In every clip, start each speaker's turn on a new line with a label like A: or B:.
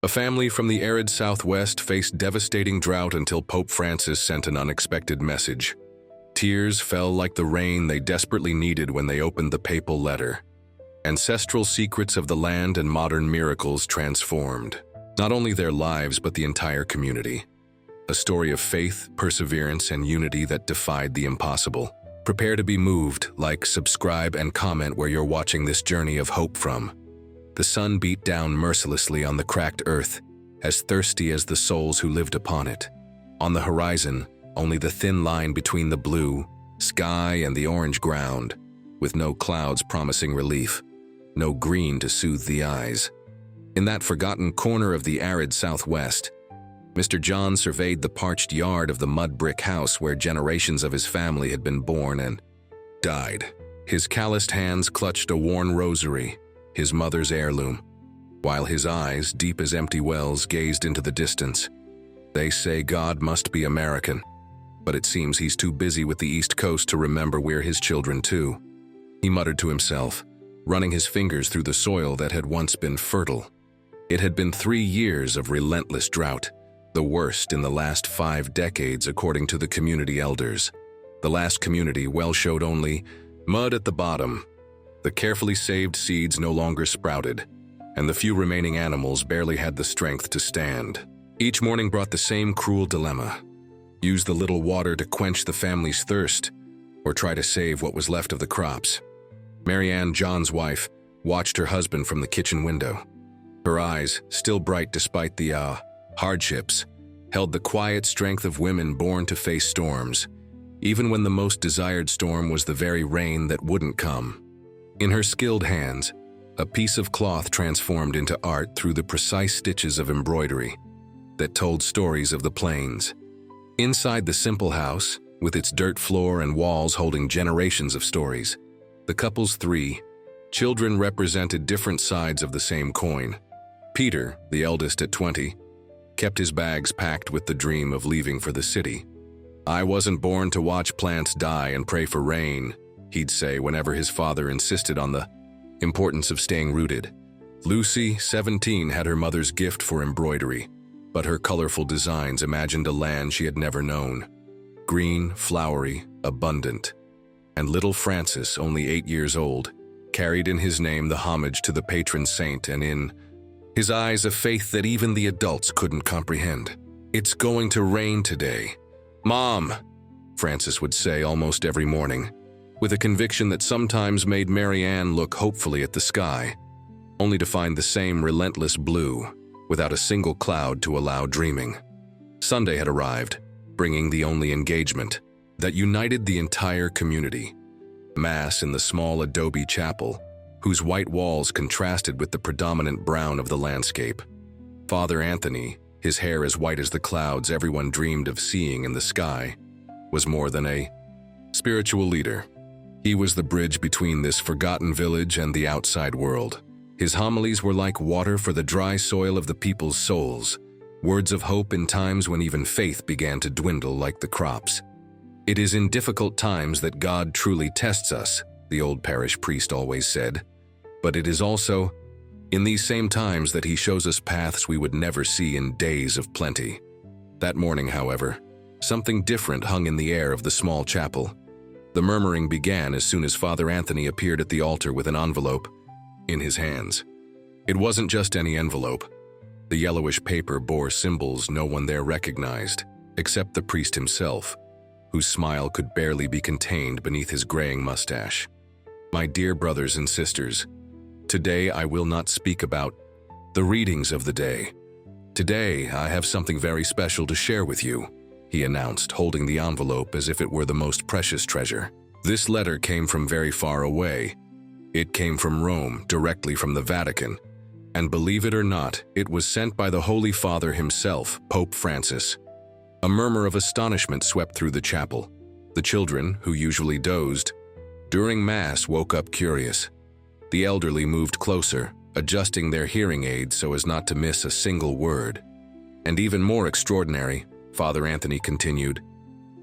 A: A family from the arid Southwest faced devastating drought until Pope Francis sent an unexpected message. Tears fell like the rain they desperately needed when they opened the papal letter. Ancestral secrets of the land and modern miracles transformed not only their lives but the entire community. A story of faith, perseverance, and unity that defied the impossible. Prepare to be moved, like, subscribe, and comment where you're watching this journey of hope from. The sun beat down mercilessly on the cracked earth, as thirsty as the souls who lived upon it. On the horizon, only the thin line between the blue sky and the orange ground, with no clouds promising relief, no green to soothe the eyes. In that forgotten corner of the arid Southwest, Mr. John surveyed the parched yard of the mud brick house where generations of his family had been born and died. His calloused hands clutched a worn rosary, his mother's heirloom, while his eyes, deep as empty wells, gazed into the distance. They say God must be American, but it seems he's too busy with the East Coast to remember we're his children too. He muttered to himself, running his fingers through the soil that had once been fertile. It had been 3 years of relentless drought, the worst in the last 5 decades according to the community elders. The last community well showed only mud at the bottom. The carefully saved seeds no longer sprouted, and the few remaining animals barely had the strength to stand. Each morning brought the same cruel dilemma. Use the little water to quench the family's thirst, or try to save what was left of the crops. Mary Ann, John's wife, watched her husband from the kitchen window. Her eyes, still bright despite the hardships, held the quiet strength of women born to face storms, even when the most desired storm was the very rain that wouldn't come. In her skilled hands, a piece of cloth transformed into art through the precise stitches of embroidery that told stories of the plains. Inside the simple house, with its dirt floor and walls holding generations of stories, the couple's 3 children represented different sides of the same coin. Peter, the eldest at 20, kept his bags packed with the dream of leaving for the city. "I wasn't born to watch plants die and pray for rain," he'd say whenever his father insisted on the importance of staying rooted. Lucy, 17, had her mother's gift for embroidery, but her colorful designs imagined a land she had never known. Green, flowery, abundant. And little Francis, only 8 years old, carried in his name the homage to the patron saint and in his eyes a faith that even the adults couldn't comprehend. "It's going to rain today, Mom," Francis would say almost every morning, with a conviction that sometimes made Mary Ann look hopefully at the sky, only to find the same relentless blue, without a single cloud to allow dreaming. Sunday had arrived, bringing the only engagement that united the entire community. Mass in the small adobe chapel, whose white walls contrasted with the predominant brown of the landscape. Father Anthony, his hair as white as the clouds everyone dreamed of seeing in the sky, was more than a spiritual leader. He was the bridge between this forgotten village and the outside world. His homilies were like water for the dry soil of the people's souls, words of hope in times when even faith began to dwindle like the crops. "It is in difficult times that God truly tests us," the old parish priest always said. "But it is also in these same times that he shows us paths we would never see in days of plenty." That morning, however, something different hung in the air of the small chapel. The murmuring began as soon as Father Anthony appeared at the altar with an envelope in his hands. It wasn't just any envelope. The yellowish paper bore symbols no one there recognized, except the priest himself, whose smile could barely be contained beneath his graying mustache. "My dear brothers and sisters, today I will not speak about the readings of the day. Today I have something very special to share with you," he announced, holding the envelope as if it were the most precious treasure. This letter came from very far away. It came from Rome, directly from the Vatican, and believe it or not, it was sent by the Holy Father himself, Pope Francis. A murmur of astonishment swept through the chapel. The children, who usually dozed during Mass, woke up curious. The elderly moved closer, adjusting their hearing aids so as not to miss a single word. And even more extraordinary, Father Anthony continued,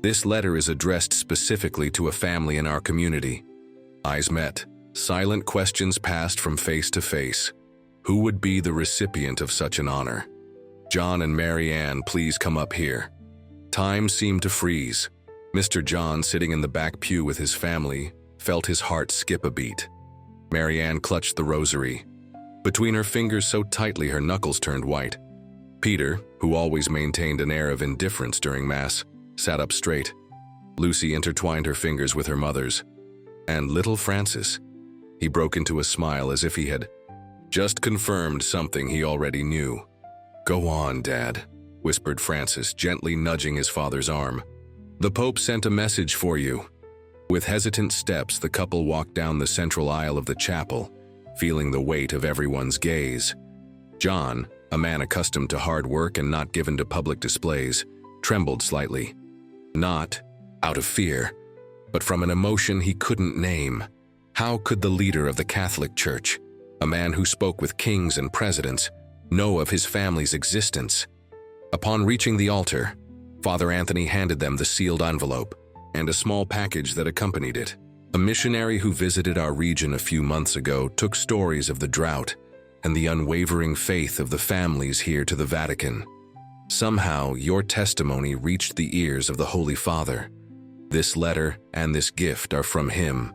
A: "This letter is addressed specifically to a family in our community." Eyes met, silent questions passed from face to face. Who would be the recipient of such an honor? John and Mary Ann, please come up here." Time seemed to freeze. Mr. John, sitting in the back pew with his family, felt his heart skip a beat. Mary Ann clutched the rosary. Between her fingers so tightly her knuckles turned white. Peter, who always maintained an air of indifference during Mass, sat up straight. Lucy intertwined her fingers with her mother's. And little Francis, he broke into a smile as if he had just confirmed something he already knew. "Go on, Dad," whispered Francis, gently nudging his father's arm. "The Pope sent a message for you." With hesitant steps, the couple walked down the central aisle of the chapel, feeling the weight of everyone's gaze. John, a man accustomed to hard work and not given to public displays, trembled slightly. Not out of fear, but from an emotion he couldn't name. How could the leader of the Catholic Church, a man who spoke with kings and presidents, know of his family's existence? Upon reaching the altar, Father Anthony handed them the sealed envelope and a small package that accompanied it. A missionary who visited our region a few months ago took stories of the drought and the unwavering faith of the families here to the Vatican. Somehow, your testimony reached the ears of the Holy Father. This letter and this gift are from him.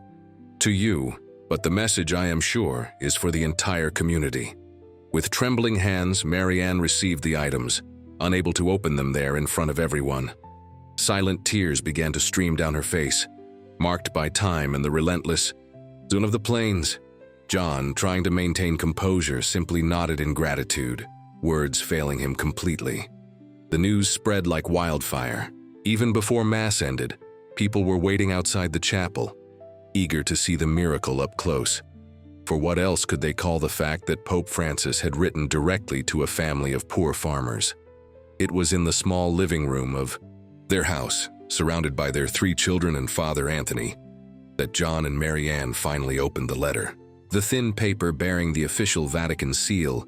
A: To you, but the message, I am sure, is for the entire community. With trembling hands, Mary Ann received the items, unable to open them there in front of everyone. Silent tears began to stream down her face, marked by time and the relentless zone of the plains. John, trying to maintain composure, simply nodded in gratitude, words failing him completely. The news spread like wildfire. Even before Mass ended, people were waiting outside the chapel, eager to see the miracle up close. For what else could they call the fact that Pope Francis had written directly to a family of poor farmers? It was in the small living room of their house, surrounded by their 3 children and Father Anthony, that John and Mary Ann finally opened the letter. The thin paper bearing the official Vatican seal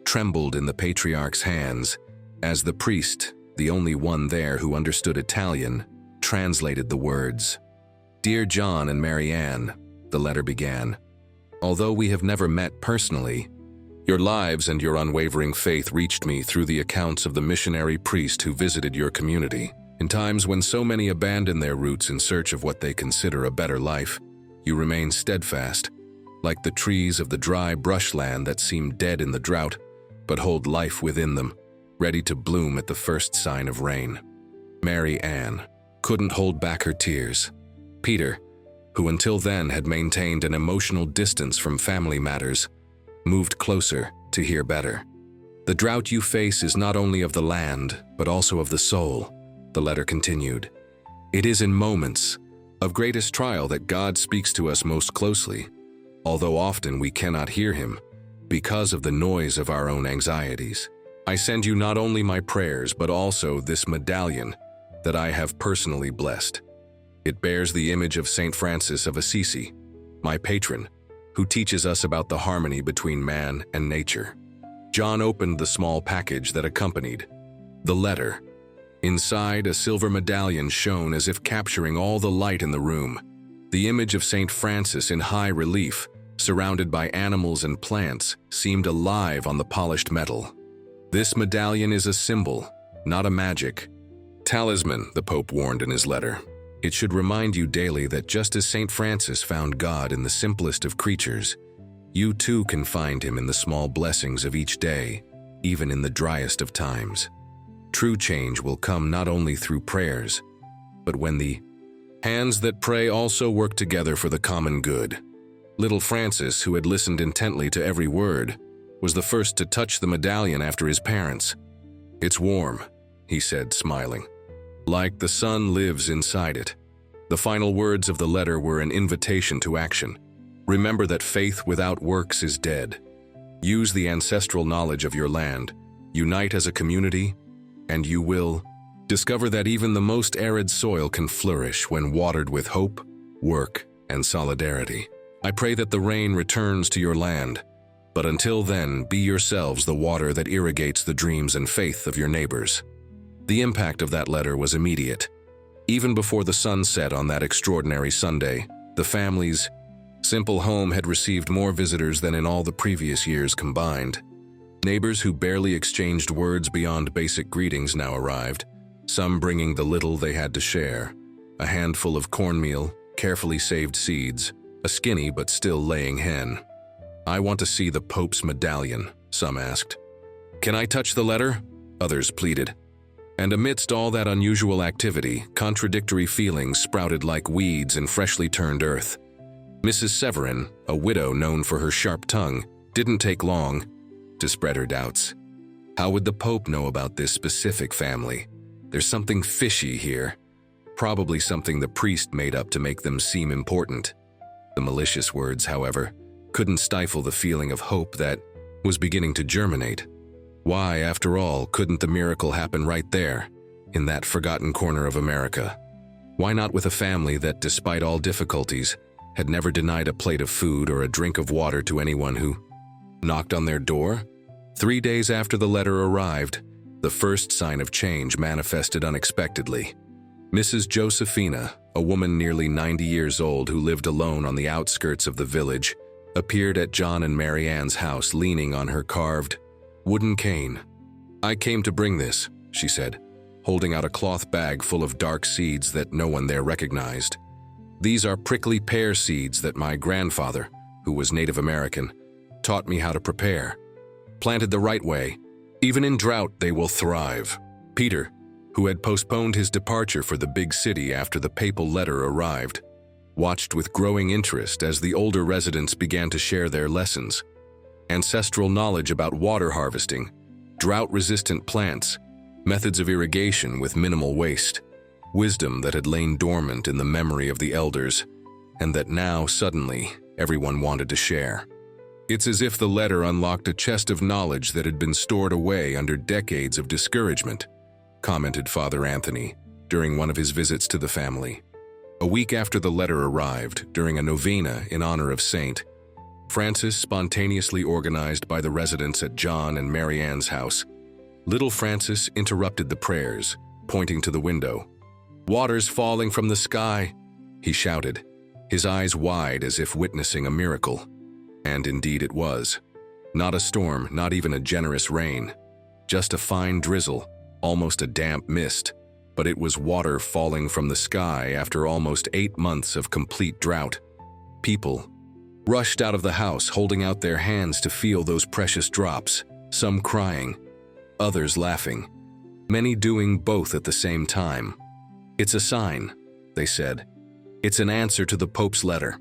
A: trembled in the patriarch's hands as the priest, the only one there who understood Italian, translated the words. "Dear John and Mary Ann," the letter began, "although we have never met personally, your lives and your unwavering faith reached me through the accounts of the missionary priest who visited your community. In times when so many abandon their roots in search of what they consider a better life, you remain steadfast, like the trees of the dry brushland that seem dead in the drought, but hold life within them, ready to bloom at the first sign of rain." Mary Ann couldn't hold back her tears. Peter, who until then had maintained an emotional distance from family matters, moved closer to hear better. "The drought you face is not only of the land, but also of the soul," the letter continued. "It is in moments of greatest trial that God speaks to us most closely, although often we cannot hear him because of the noise of our own anxieties. I send you not only my prayers, but also this medallion that I have personally blessed. It bears the image of Saint Francis of Assisi, my patron, who teaches us about the harmony between man and nature." John opened the small package that accompanied the letter. Inside, a silver medallion shone as if capturing all the light in the room. The image of Saint Francis in high relief, surrounded by animals and plants, seemed alive on the polished metal. "This medallion is a symbol, not a magic talisman," the Pope warned in his letter. "It should remind you daily that just as Saint Francis found God in the simplest of creatures, you too can find him in the small blessings of each day, even in the driest of times. True change will come not only through prayers, but when the hands that pray also work together for the common good." Little Francis, who had listened intently to every word, was the first to touch the medallion after his parents. "It's warm," he said, smiling. "Like the sun lives inside it." The final words of the letter were an invitation to action. Remember that faith without works is dead. Use the ancestral knowledge of your land, unite as a community, and you will discover that even the most arid soil can flourish when watered with hope, work, and solidarity. I pray that the rain returns to your land, but until then, be yourselves the water that irrigates the dreams and faith of your neighbors. The impact of that letter was immediate. Even before the sun set on that extraordinary Sunday, the family's simple home had received more visitors than in all the previous years combined. Neighbors who barely exchanged words beyond basic greetings now arrived, some bringing the little they had to share: a handful of cornmeal, carefully saved seeds, a skinny but still laying hen. "I want to see the Pope's medallion," some asked. "Can I touch the letter?" others pleaded. And amidst all that unusual activity, contradictory feelings sprouted like weeds in freshly turned earth. Mrs. Severin, a widow known for her sharp tongue, didn't take long to spread her doubts. How would the Pope know about this specific family? There's something fishy here. Probably something the priest made up to make them seem important. The malicious words, however, couldn't stifle the feeling of hope that was beginning to germinate. Why, after all, couldn't the miracle happen right there, in that forgotten corner of America? Why not with a family that, despite all difficulties, had never denied a plate of food or a drink of water to anyone who knocked on their door? 3 days after the letter arrived, the first sign of change manifested unexpectedly. Mrs. Josephina, a woman nearly 90 years old who lived alone on the outskirts of the village, appeared at John and Mary Ann's house leaning on her carved wooden cane. "I came to bring this," she said, holding out a cloth bag full of dark seeds that no one there recognized. "These are prickly pear seeds that my grandfather, who was Native American, taught me how to prepare. Planted the right way, even in drought they will thrive." Peter, who had postponed his departure for the big city after the papal letter arrived, watched with growing interest as the older residents began to share their lessons. Ancestral knowledge about water harvesting, drought-resistant plants, methods of irrigation with minimal waste, wisdom that had lain dormant in the memory of the elders, and that now, suddenly, everyone wanted to share. "It's as if the letter unlocked a chest of knowledge that had been stored away under decades of discouragement," commented Father Anthony during one of his visits to the family. A week after the letter arrived, during a novena in honor of Saint Francis spontaneously organized by the residents at John and Mary Ann's house, little Francis interrupted the prayers, pointing to the window. "Water's falling from the sky," he shouted, his eyes wide as if witnessing a miracle. And indeed it was. Not a storm, not even a generous rain. Just a fine drizzle, almost a damp mist, but it was water falling from the sky after almost 8 months of complete drought. People rushed out of the house, holding out their hands to feel those precious drops, some crying, others laughing, many doing both at the same time. "It's a sign," they said. "It's an answer to the Pope's letter."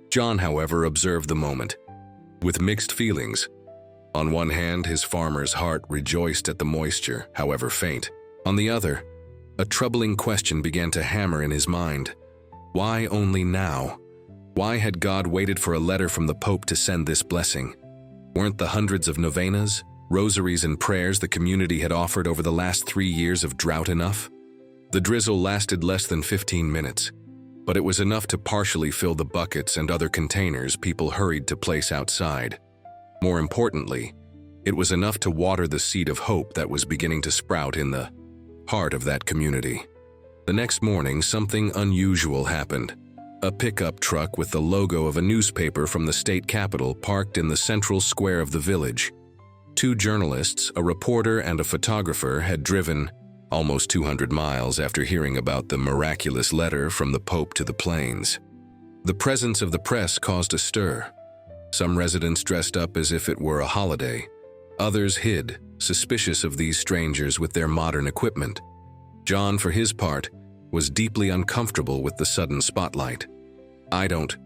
A: John, however, observed the moment with mixed feelings. On one hand, his farmer's heart rejoiced at the moisture, however faint. On the other, a troubling question began to hammer in his mind. Why only now? Why had God waited for a letter from the Pope to send this blessing? Weren't the hundreds of novenas, rosaries, and prayers the community had offered over the last 3 years of drought enough? The drizzle lasted less than 15 minutes, but it was enough to partially fill the buckets and other containers people hurried to place outside. More importantly, it was enough to water the seed of hope that was beginning to sprout in the heart of that community. The next morning, something unusual happened. A pickup truck with the logo of a newspaper from the state capitol parked in the central square of the village. 2 journalists, a reporter and a photographer, had driven almost 200 miles after hearing about the miraculous letter from the Pope to the plains. The presence of the press caused a stir. Some residents dressed up as if it were a holiday. Others hid, suspicious of these strangers with their modern equipment. John, for his part, was deeply uncomfortable with the sudden spotlight. "I don't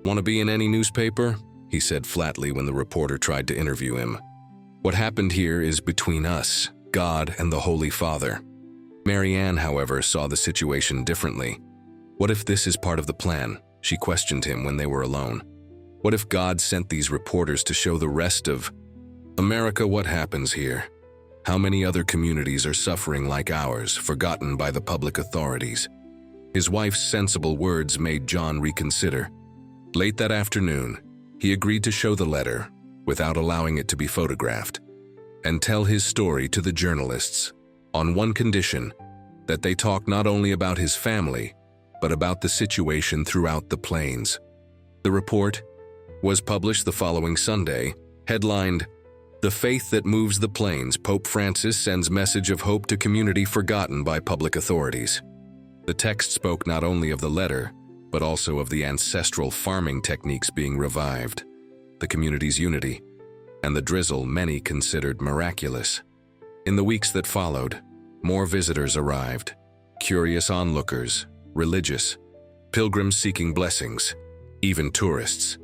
A: want to be in any newspaper," he said flatly when the reporter tried to interview him. "What happened here is between us, God and the Holy Father." Mary Ann, however, saw the situation differently. "What if this is part of the plan?" she questioned him when they were alone. "What if God sent these reporters to show the rest of America what happens here? How many other communities are suffering like ours, forgotten by the public authorities?" His wife's sensible words made John reconsider. Late that afternoon, he agreed to show the letter, without allowing it to be photographed, and tell his story to the journalists, on one condition: that they talk not only about his family, but about the situation throughout the plains. The report was published the following Sunday, headlined, The faith that moves the plains, Pope Francis sends message of hope to community forgotten by public authorities. The text spoke not only of the letter, but also of the ancestral farming techniques being revived, the community's unity, and the drizzle many considered miraculous. In the weeks that followed, more visitors arrived, curious onlookers, religious, pilgrims seeking blessings, even tourists.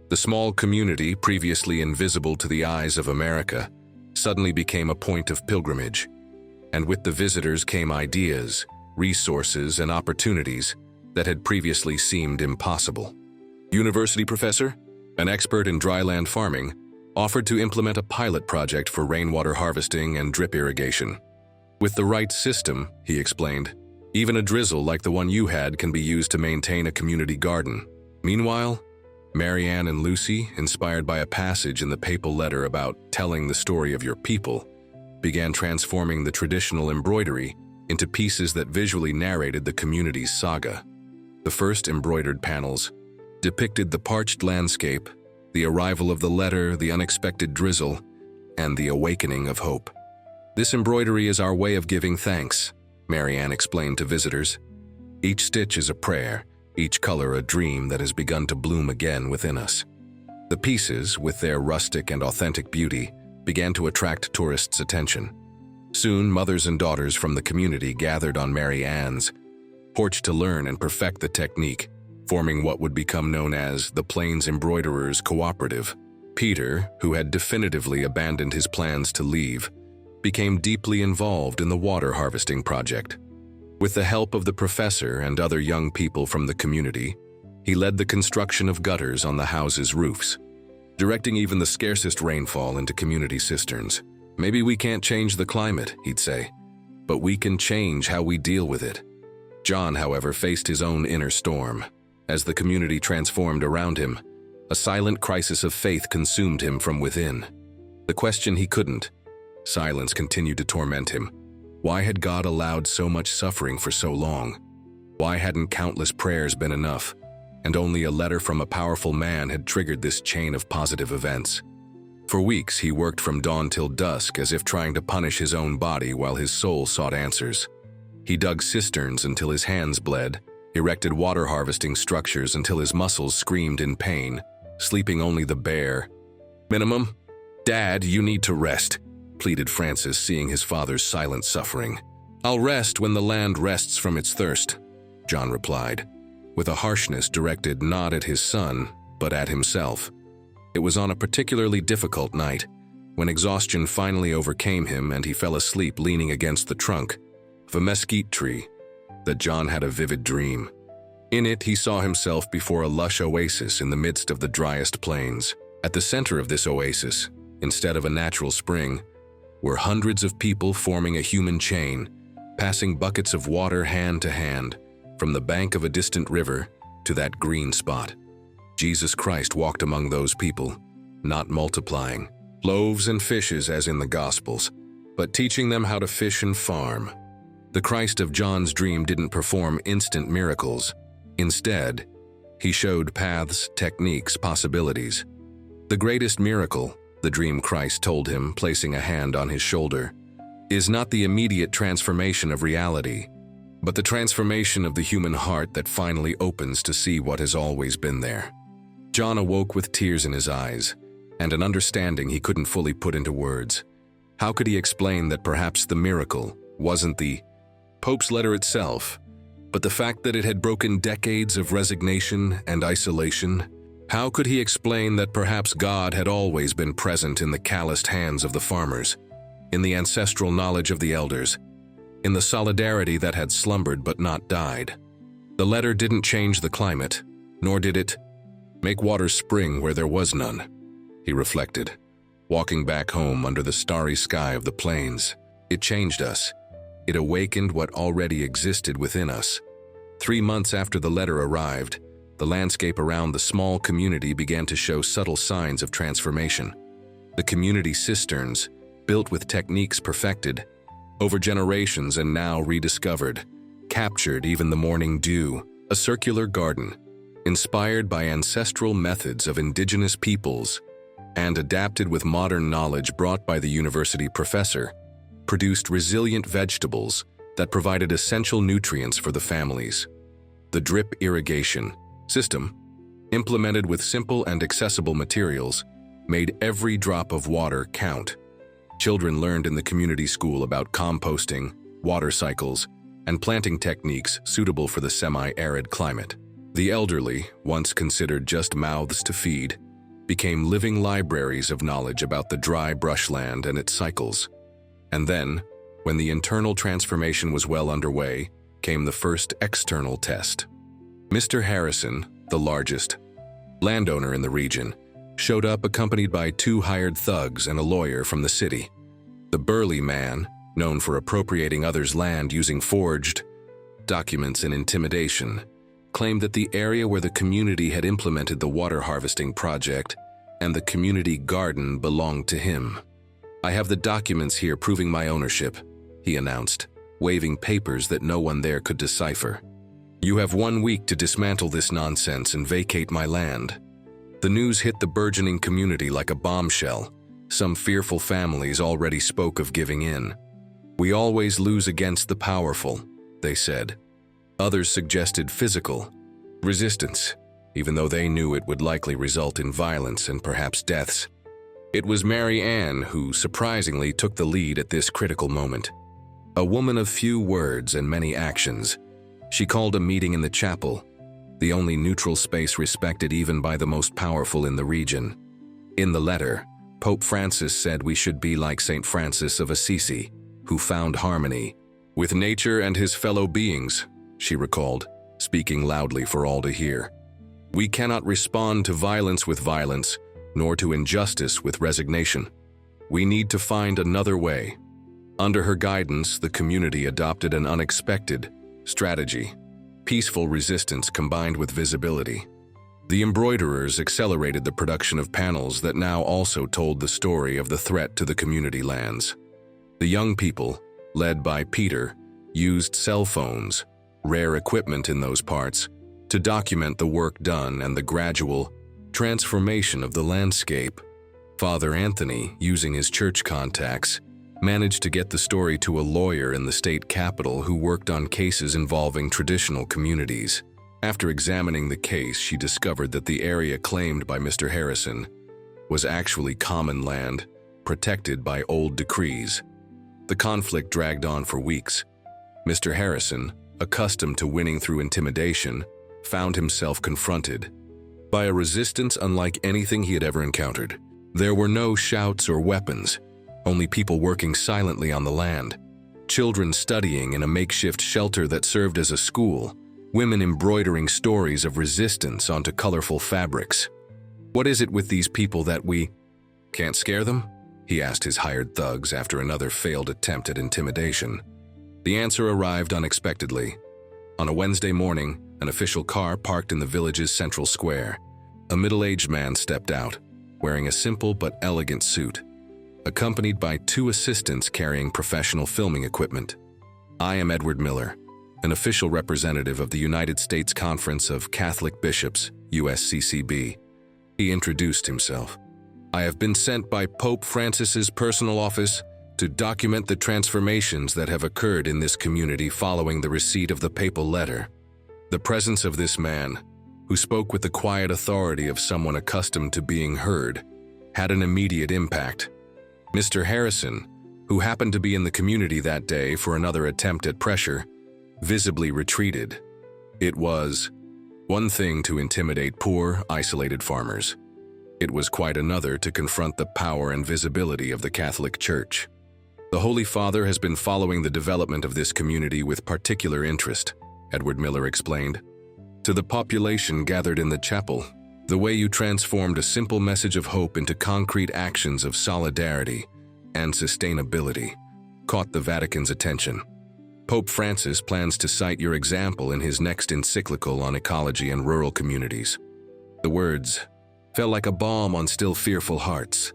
A: The small community, previously invisible to the eyes of America, suddenly became a point of pilgrimage. And with the visitors came ideas, resources, and opportunities that had previously seemed impossible. University professor, an expert in dryland farming, offered to implement a pilot project for rainwater harvesting and drip irrigation. With the right system, he explained, even a drizzle like the one you had can be used to maintain a community garden. Meanwhile, Marianne and Lucy, inspired by a passage in the papal letter about telling the story of your people, began transforming the traditional embroidery into pieces that visually narrated the community's saga. The first embroidered panels depicted the parched landscape, the arrival of the letter, the unexpected drizzle, and the awakening of hope. This embroidery is our way of giving thanks, Marianne explained to visitors. Each stitch is a prayer, each color a dream that has begun to bloom again within us. The pieces, with their rustic and authentic beauty, began to attract tourists' attention. Soon, mothers and daughters from the community gathered on Mary Ann's porch to learn and perfect the technique, forming what would become known as the Plains Embroiderers Cooperative. Peter, who had definitively abandoned his plans to leave, became deeply involved in the water harvesting project. With the help of the professor and other young people from the community, he led the construction of gutters on the houses' roofs, directing even the scarcest rainfall into community cisterns. Maybe we can't change the climate, he'd say, but we can change how we deal with it. John, however, faced his own inner storm. As the community transformed around him, a silent crisis of faith consumed him from within. The question he couldn't. Silence continued to torment him. Why had God allowed so much suffering for so long? Why hadn't countless prayers been enough, and only a letter from a powerful man had triggered this chain of positive events? For weeks, he worked from dawn till dusk as if trying to punish his own body while his soul sought answers. He dug cisterns until his hands bled, erected water harvesting structures until his muscles screamed in pain, sleeping only the bare minimum. "Dad, you need to rest," pleaded Francis, seeing his father's silent suffering. "I'll rest when the land rests from its thirst," John replied, with a harshness directed not at his son, but at himself. It was on a particularly difficult night, when exhaustion finally overcame him and he fell asleep leaning against the trunk of a mesquite tree, that John had a vivid dream. In it, he saw himself before a lush oasis in the midst of the driest plains. At the center of this oasis, instead of a natural spring, were hundreds of people forming a human chain, passing buckets of water hand to hand, from the bank of a distant river to that green spot. Jesus Christ walked among those people, not multiplying loaves and fishes as in the Gospels, but teaching them how to fish and farm. The Christ of John's dream didn't perform instant miracles. Instead, he showed paths, techniques, possibilities. The greatest miracle, the dream Christ told him, placing a hand on his shoulder, is not the immediate transformation of reality, but the transformation of the human heart that finally opens to see what has always been there. John awoke with tears in his eyes, and an understanding he couldn't fully put into words. How could he explain that perhaps the miracle wasn't the Pope's letter itself, but the fact that it had broken decades of resignation and isolation? How could he explain that perhaps God had always been present in the calloused hands of the farmers, in the ancestral knowledge of the elders, in the solidarity that had slumbered but not died? The letter didn't change the climate, nor did it make water spring where there was none, he reflected, walking back home under the starry sky of the plains. It changed us. It awakened what already existed within us. 3 months after the letter arrived, the landscape around the small community began to show subtle signs of transformation. The community cisterns, built with techniques perfected over generations and now rediscovered, captured even the morning dew, a circular garden, inspired by ancestral methods of indigenous peoples, and adapted with modern knowledge brought by the university professor, produced resilient vegetables that provided essential nutrients for the families. The drip irrigation system, implemented with simple and accessible materials, made every drop of water count. Children learned in the community school about composting, water cycles, and planting techniques suitable for the semi-arid climate. The elderly, once considered just mouths to feed, became living libraries of knowledge about the dry brushland and its cycles. And then, when the internal transformation was well underway, came the first external test. Mr. Harrison, the largest landowner in the region, showed up accompanied by 2 hired thugs and a lawyer from the city. The burly man, known for appropriating others' land using forged documents and intimidation, claimed that the area where the community had implemented the water harvesting project and the community garden belonged to him. "I have the documents here proving my ownership," he announced, waving papers that no one there could decipher. "You have 1 week to dismantle this nonsense and vacate my land." The news hit the burgeoning community like a bombshell. Some fearful families already spoke of giving in. "We always lose against the powerful," they said. Others suggested physical resistance, even though they knew it would likely result in violence and perhaps deaths. It was Mary Ann who, surprisingly, took the lead at this critical moment. A woman of few words and many actions, she called a meeting in the chapel, the only neutral space respected even by the most powerful in the region. In the letter, Pope Francis said we should be like St. Francis of Assisi, who found harmony with nature and his fellow beings, she recalled, speaking loudly for all to hear. "We cannot respond to violence with violence, nor to injustice with resignation. We need to find another way." Under her guidance, the community adopted an unexpected strategy: peaceful resistance combined with visibility. The embroiderers accelerated the production of panels that now also told the story of the threat to the community lands. The young people, led by Peter, used cell phones, rare equipment in those parts, to document the work done and the gradual transformation of the landscape. Father Anthony, using his church contacts, managed to get the story to a lawyer in the state capital who worked on cases involving traditional communities. After examining the case, she discovered that the area claimed by Mr. Harrison was actually common land, protected by old decrees. The conflict dragged on for weeks. Mr. Harrison, accustomed to winning through intimidation, found himself confronted by a resistance unlike anything he had ever encountered. There were no shouts or weapons, only people working silently on the land, children studying in a makeshift shelter that served as a school, women embroidering stories of resistance onto colorful fabrics. "What is it with these people that we can't scare them?" he asked his hired thugs after another failed attempt at intimidation. The answer arrived unexpectedly. On a Wednesday morning, an official car parked in the village's central square. A middle-aged man stepped out, wearing a simple but elegant suit, accompanied by 2 assistants carrying professional filming equipment. "I am Edward Miller, an official representative of the United States Conference of Catholic Bishops, USCCB. He introduced himself. "I have been sent by Pope Francis's personal office to document the transformations that have occurred in this community following the receipt of the papal letter." The presence of this man, who spoke with the quiet authority of someone accustomed to being heard, had an immediate impact. Mr. Harrison, who happened to be in the community that day for another attempt at pressure, visibly retreated. It was one thing to intimidate poor, isolated farmers. It was quite another to confront the power and visibility of the Catholic Church. "The Holy Father has been following the development of this community with particular interest," Edward Miller explained. To the population gathered in the chapel, the way you transformed a simple message of hope into concrete actions of solidarity and sustainability caught the Vatican's attention. Pope Francis plans to cite your example in his next encyclical on ecology and rural communities. The words fell like a balm on still fearful hearts.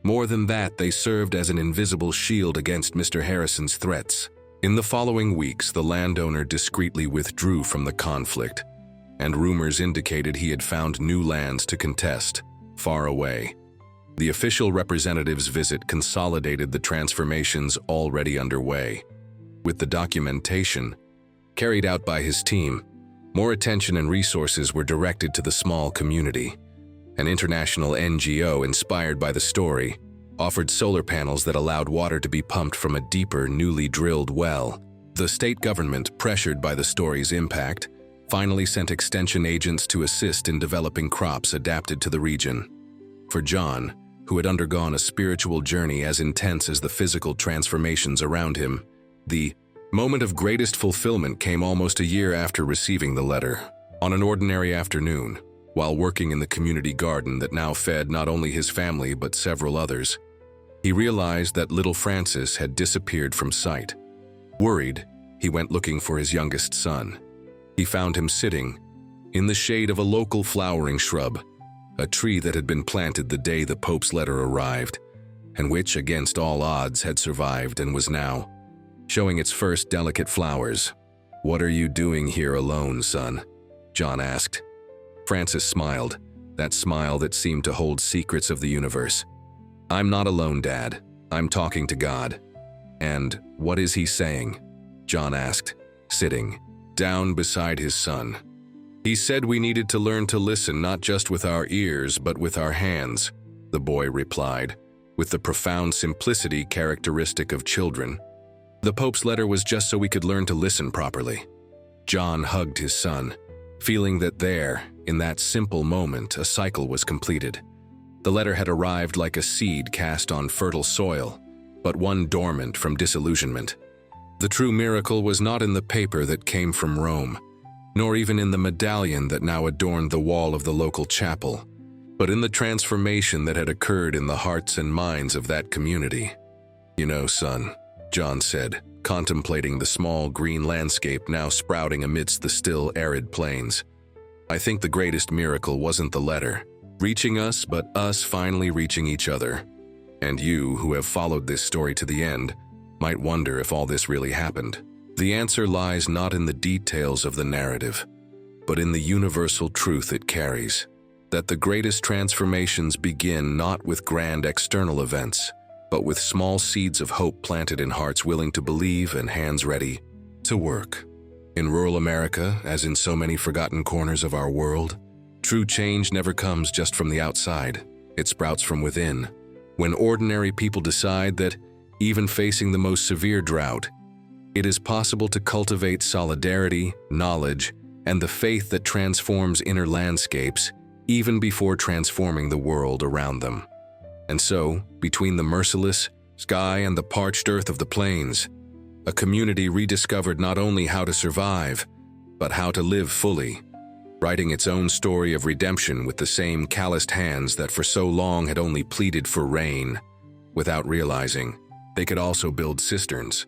A: More than that, they served as an invisible shield against Mr. Harrison's threats. In the following weeks, the landowner discreetly withdrew from the conflict, and rumors indicated he had found new lands to contest, far away. The official representative's visit consolidated the transformations already underway. With the documentation carried out by his team, more attention and resources were directed to the small community. An international NGO inspired by the story offered solar panels that allowed water to be pumped from a deeper, newly drilled well. The state government, pressured by the story's impact, finally sent extension agents to assist in developing crops adapted to the region. For John, who had undergone a spiritual journey as intense as the physical transformations around him, the moment of greatest fulfillment came almost a year after receiving the letter. On an ordinary afternoon, while working in the community garden that now fed not only his family but several others, he realized that little Francis had disappeared from sight. Worried, he went looking for his youngest son. He found him sitting in the shade of a local flowering shrub, a tree that had been planted the day the Pope's letter arrived, and which, against all odds, had survived and was now showing its first delicate flowers. "What are you doing here alone, son?" John asked. Francis smiled, that smile that seemed to hold secrets of the universe. "I'm not alone, Dad. I'm talking to God." "And what is he saying?" John asked, sitting down beside his son. "He said we needed to learn to listen not just with our ears but with our hands," the boy replied, with the profound simplicity characteristic of children. "The Pope's letter was just so we could learn to listen properly." John hugged his son, feeling that there, in that simple moment, a cycle was completed. The letter had arrived like a seed cast on fertile soil, but one dormant from disillusionment. The true miracle was not in the paper that came from Rome, nor even in the medallion that now adorned the wall of the local chapel, but in the transformation that had occurred in the hearts and minds of that community. "You know, son," John said, contemplating the small green landscape now sprouting amidst the still arid plains, "I think the greatest miracle wasn't the letter reaching us, but us finally reaching each other. And you, who have followed this story to the end, might wonder if all this really happened. The answer lies not in the details of the narrative, but in the universal truth it carries, that the greatest transformations begin not with grand external events, but with small seeds of hope planted in hearts willing to believe and hands ready to work." In rural America, as in so many forgotten corners of our world, true change never comes just from the outside. It sprouts from within. When ordinary people decide that, even facing the most severe drought, it is possible to cultivate solidarity, knowledge, and the faith that transforms inner landscapes, even before transforming the world around them. And so, between the merciless sky and the parched earth of the plains, a community rediscovered not only how to survive, but how to live fully, writing its own story of redemption with the same calloused hands that for so long had only pleaded for rain, without realizing they could also build cisterns